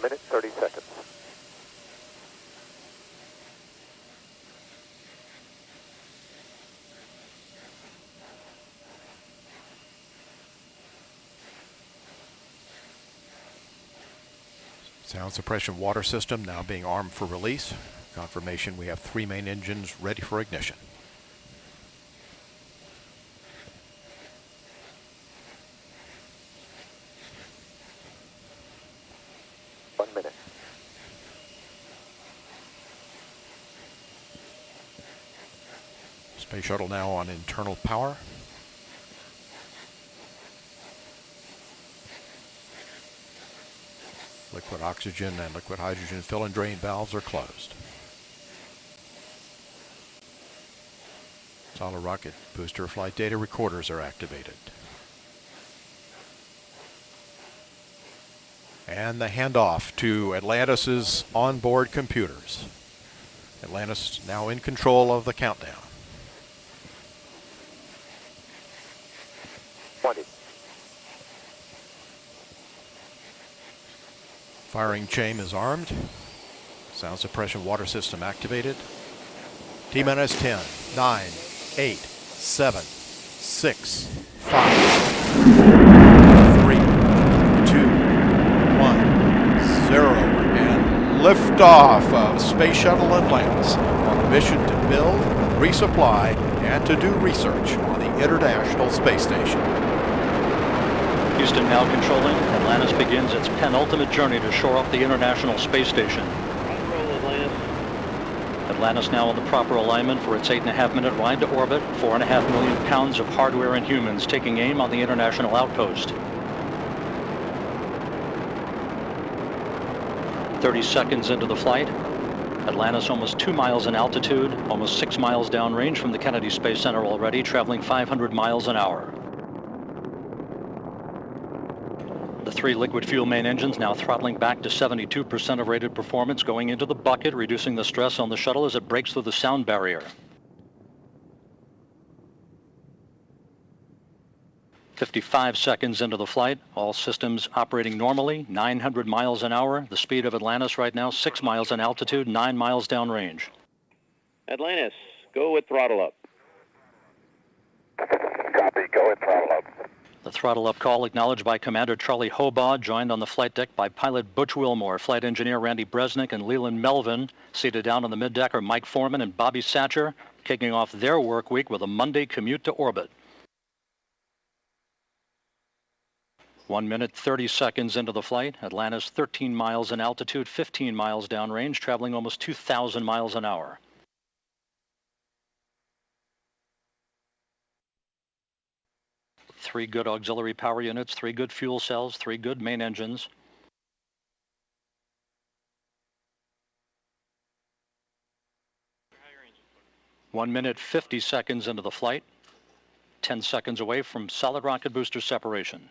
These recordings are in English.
minute, 30 seconds. Sound suppression water system now being armed for release. Confirmation we have 3 main engines ready for ignition. Space shuttle now on internal power. Liquid oxygen and liquid hydrogen fill and drain valves are closed. Solid rocket booster flight data recorders are activated. And the handoff to Atlantis' onboard computers. Atlantis now in control of the countdown. 20. Firing chain is armed. Sound suppression water system activated. T-minus 10, 9, 8, 7, 6, 5, 3, 2, 1, 0. And liftoff of Space Shuttle Atlantis on a mission to build, resupply, and to do research on the International Space Station. Houston now controlling. Atlantis begins its penultimate journey to shore up the International Space Station. Atlantis now on the proper alignment for its 8.5-minute ride to orbit. 4.5 million pounds of hardware and humans taking aim on the International Outpost. 30 seconds into the flight. Atlantis almost 2 miles in altitude, almost 6 miles downrange from the Kennedy Space Center already, traveling 500 miles an hour. The 3 liquid fuel main engines now throttling back to 72% of rated performance, going into the bucket, reducing the stress on the shuttle as it breaks through the sound barrier. 55 seconds into the flight, all systems operating normally, 900 miles an hour. The speed of Atlantis right now, 6 miles in altitude, 9 miles downrange. Atlantis, go with throttle up. Copy, go with throttle up. The throttle up call acknowledged by Commander Charlie Hobaugh, joined on the flight deck by pilot Butch Wilmore, flight engineer Randy Bresnick, and Leland Melvin. Seated down on the middeck are Mike Foreman and Bobby Satcher, kicking off their work week with a Monday commute to orbit. 1 minute, 30 seconds into the flight. Atlantis 13 miles in altitude, 15 miles downrange, traveling almost 2,000 miles an hour. Three good auxiliary power units, 3 good fuel cells, 3 good main engines. One minute, 50 seconds into the flight. 10 seconds away from solid rocket booster separation.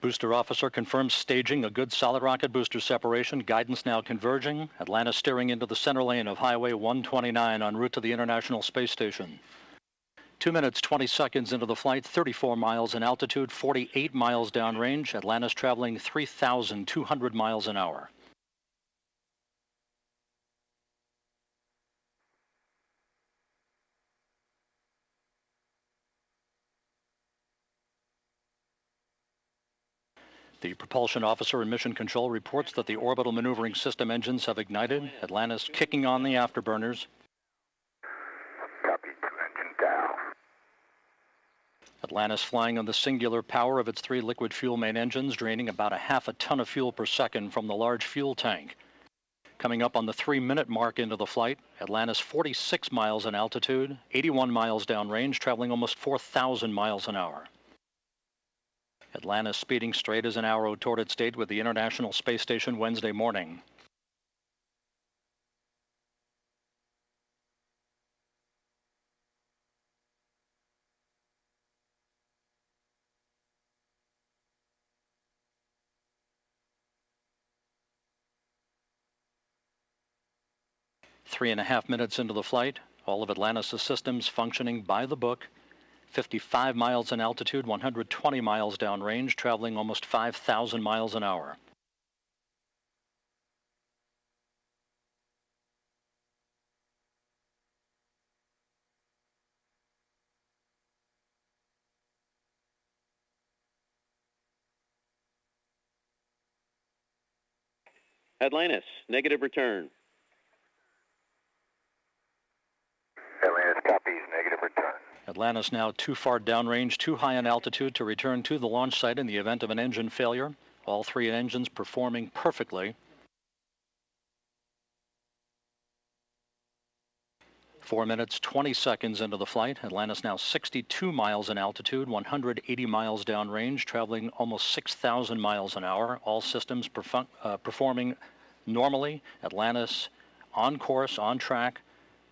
Booster officer confirms staging a good solid rocket booster separation. Guidance now converging. Atlantis steering into the center lane of Highway 129 en route to the International Space Station. 2 minutes, 20 seconds into the flight, 34 miles in altitude, 48 miles downrange. Atlantis traveling 3,200 miles an hour. The propulsion officer in mission control reports that the orbital maneuvering system engines have ignited. Atlantis kicking on the afterburners. Copy, 2 engine down. Atlantis flying on the singular power of its 3 liquid fuel main engines, draining about 0.5 ton of fuel per second from the large fuel tank. Coming up on the 3-minute mark into the flight, Atlantis 46 miles in altitude, 81 miles downrange, traveling almost 4,000 miles an hour. Atlantis speeding straight as an arrow toward its date with the International Space Station Wednesday morning. 3.5 minutes into the flight, all of Atlantis' systems functioning by the book. 55 miles in altitude, 120 miles downrange, traveling almost 5,000 miles an hour. Atlantis, negative return. Atlantis copies, negative return. Atlantis now too far downrange, too high in altitude to return to the launch site in the event of an engine failure. All three engines performing perfectly. 4 minutes, 20 seconds into the flight. Atlantis now 62 miles in altitude, 180 miles downrange, traveling almost 6,000 miles an hour. All systems performing normally. Atlantis on course, on track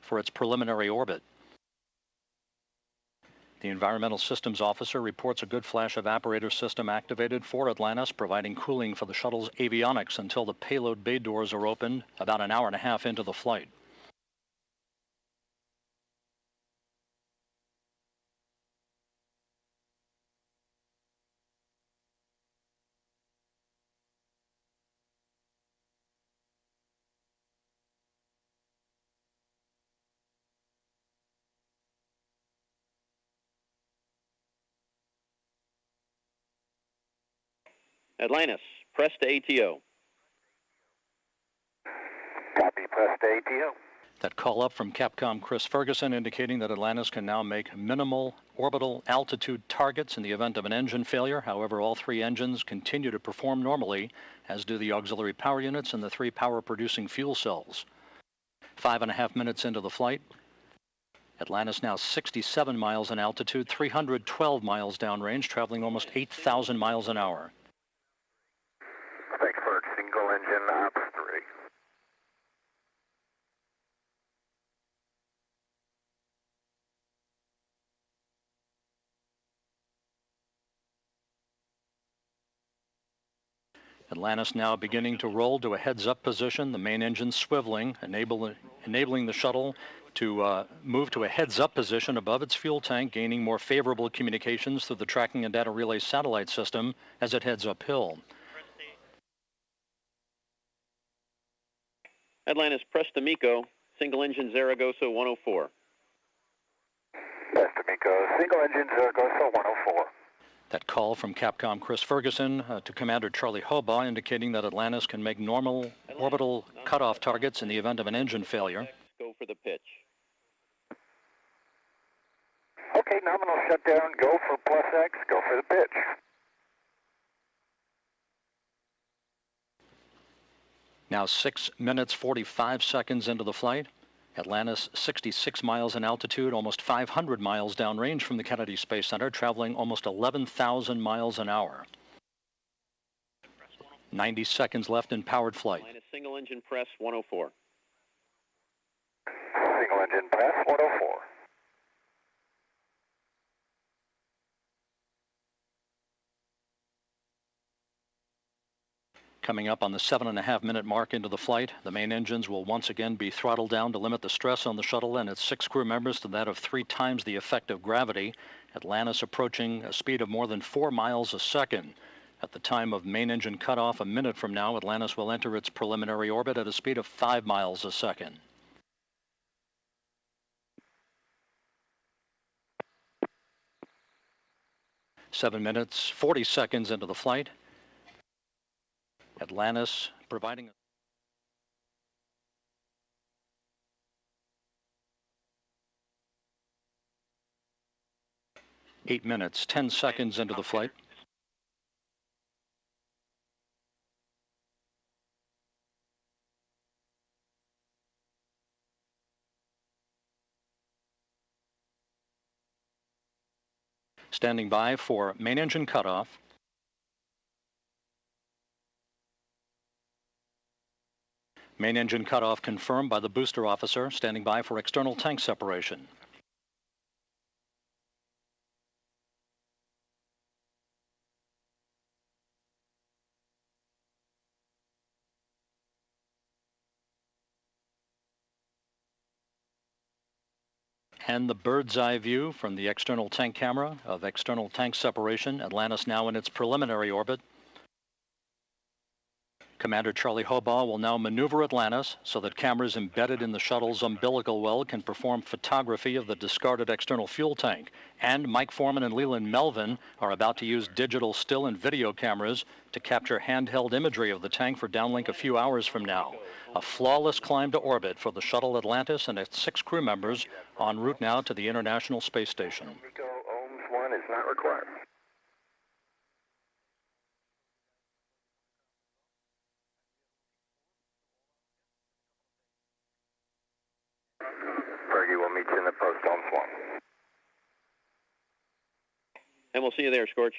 for its preliminary orbit. The Environmental Systems Officer reports a good flash evaporator system activated for Atlantis, providing cooling for the shuttle's avionics until the payload bay doors are opened about an hour and a half into the flight. Atlantis, press to ATO. Copy, press to ATO. That call up from Capcom Chris Ferguson indicating that Atlantis can now make minimal orbital altitude targets in the event of an engine failure. However, all three engines continue to perform normally, as do the auxiliary power units and the three power-producing fuel cells. 5.5 minutes into the flight, Atlantis now 67 miles in altitude, 312 miles downrange, traveling almost 8,000 miles an hour. Frankfurt, single engine, ops 3. Atlantis now beginning to roll to a heads-up position, the main engine swiveling, enabling the shuttle to move to a heads-up position above its fuel tank, gaining more favorable communications through the tracking and data relay satellite system as it heads uphill. Atlantis, press to MECO, single engine Zaragoza 104. Press to MECO, single engine Zaragoza 104. That call from Capcom Chris Ferguson to Commander Charlie Hobaugh indicating that Atlantis can make normal orbital cutoff targets in the event of an engine failure. Go for the pitch. Okay, nominal shutdown, go for plus X, go for the pitch. Now 6 minutes, 45 seconds into the flight. Atlantis 66 miles in altitude, almost 500 miles downrange from the Kennedy Space Center, traveling almost 11,000 miles an hour. 90 seconds left in powered flight. Atlantis, single engine press 104. Single engine press 104. Coming up on the 7.5 minute mark into the flight, the main engines will once again be throttled down to limit the stress on the shuttle and its 6 crew members to that of 3 times the effect of gravity. Atlantis approaching a speed of more than 4 miles a second. At the time of main engine cutoff, a minute from now, Atlantis will enter its preliminary orbit at a speed of 5 miles a second. Seven minutes, 40 seconds into the flight. Atlantis providing 8 minutes, 10 seconds into the flight. Standing by for main engine cutoff. Main engine cutoff confirmed by the booster officer, standing by for external tank separation. And the bird's eye view from the external tank camera of external tank separation. Atlantis now in its preliminary orbit. Commander Charlie Hobaugh will now maneuver Atlantis so that cameras embedded in the shuttle's umbilical well can perform photography of the discarded external fuel tank. And Mike Foreman and Leland Melvin are about to use digital still and video cameras to capture handheld imagery of the tank for downlink a few hours from now. A flawless climb to orbit for the shuttle Atlantis and its 6 crew members en route now to the International Space Station. Nico, ohms 1 is not required. Fergie will meet you in the post, ohms 1. And we'll see you there, Scorch.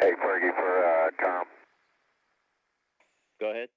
Hey, Fergie, for Tom. Go ahead.